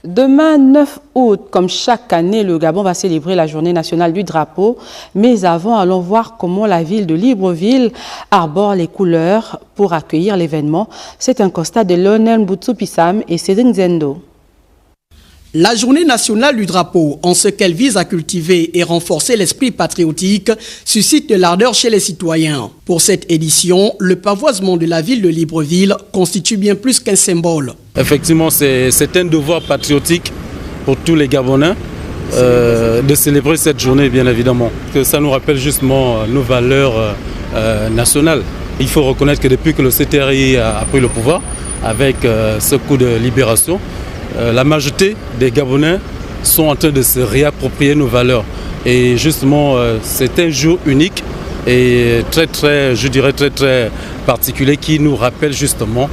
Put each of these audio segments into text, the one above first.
Demain, 9 août, comme chaque année, le Gabon va célébrer la journée nationale du drapeau. Mais avant, allons voir comment la ville de Libreville arbore les couleurs pour accueillir l'événement. C'est un constat de Lionel Mboutsoupissam et Cédric Zendo. La journée nationale du drapeau, en ce qu'elle vise à cultiver et renforcer l'esprit patriotique, suscite de l'ardeur chez les citoyens. Pour cette édition, le pavoisement de la ville de Libreville constitue bien plus qu'un symbole. Effectivement, c'est un devoir patriotique pour tous les Gabonais de célébrer cette journée, bien évidemment. Que ça nous rappelle justement nos valeurs nationales. Il faut reconnaître que depuis que le CTRI a pris le pouvoir, avec ce coup de libération, la majorité des Gabonais sont en train de se réapproprier nos valeurs. Et justement, c'est un jour unique et je dirais très particulier qui nous rappelle justement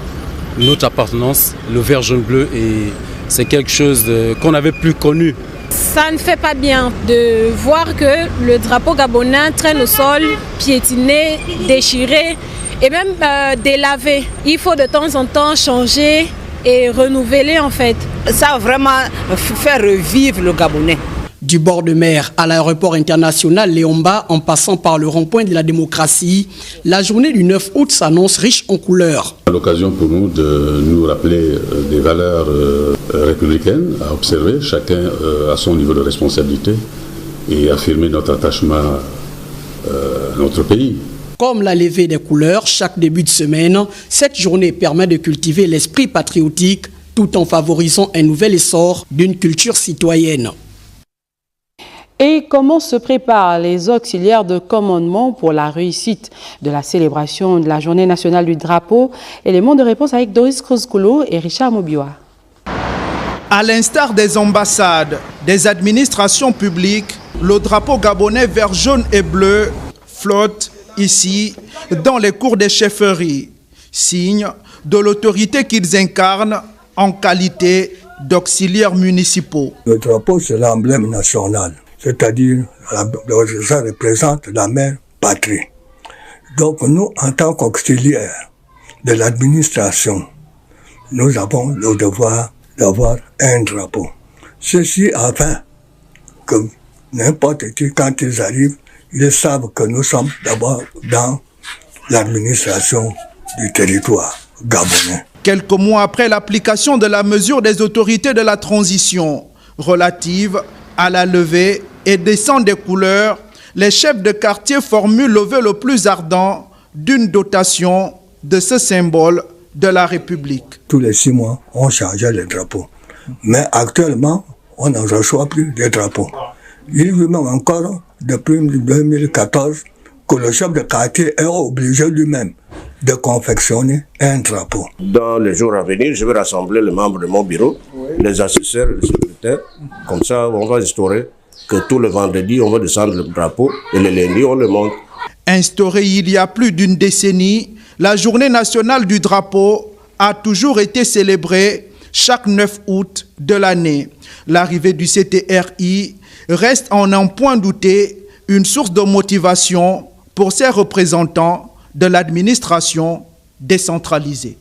notre appartenance, le vert, jaune, bleu. Et c'est quelque chose qu'on n'avait plus connu. Ça ne fait pas bien de voir que le drapeau gabonais traîne au sol, piétiné, déchiré et même délavé. Il faut de temps en temps changer et renouveler en fait. Ça a vraiment fait revivre le Gabonais. Du bord de mer à l'aéroport international Léomba, en passant par le rond-point de la démocratie, la journée du 9 août s'annonce riche en couleurs. L'occasion pour nous de nous rappeler des valeurs républicaines à observer, chacun à son niveau de responsabilité, et affirmer notre attachement à notre pays. Comme la levée des couleurs, chaque début de semaine, cette journée permet de cultiver l'esprit patriotique tout en favorisant un nouvel essor d'une culture citoyenne. Et comment se préparent les auxiliaires de commandement pour la réussite de la célébration de la journée nationale du drapeau? Élément de réponse avec Doris Krozkoulou et Richard Mobiwa. À l'instar des ambassades, des administrations publiques, le drapeau gabonais vert, jaune et bleu flotte ici dans les cours des chefferies, signe de l'autorité qu'ils incarnent en qualité d'auxiliaires municipaux. Le drapeau, c'est l'emblème national, c'est-à-dire ça représente la mère patrie. Donc nous, en tant qu'auxiliaires de l'administration, nous avons le devoir d'avoir un drapeau. Ceci afin que n'importe qui, quand ils arrivent, ils savent que nous sommes d'abord dans l'administration du territoire gabonais. Quelques mois après l'application de la mesure des autorités de la transition relative à la levée et descente des couleurs, les chefs de quartier formulent le vœu le plus ardent d'une dotation de ce symbole de la République. Tous les 6 mois, on changeait les drapeaux. Mais actuellement, on ne reçoit plus de drapeaux. Il y a même encore, depuis 2014, que le chef de quartier est obligé lui-même de confectionner un drapeau. Dans les jours à venir, je vais rassembler les membres de mon bureau, les assesseurs et les secrétaires. Comme ça, on va instaurer que tout le vendredi, on va descendre le drapeau et le lundi, on le monte. Instaurée il y a plus d'une décennie, la journée nationale du drapeau a toujours été célébrée chaque 9 août de l'année. L'arrivée du CTRI reste en n'en point douter une source de motivation pour ses représentants de l'administration décentralisée.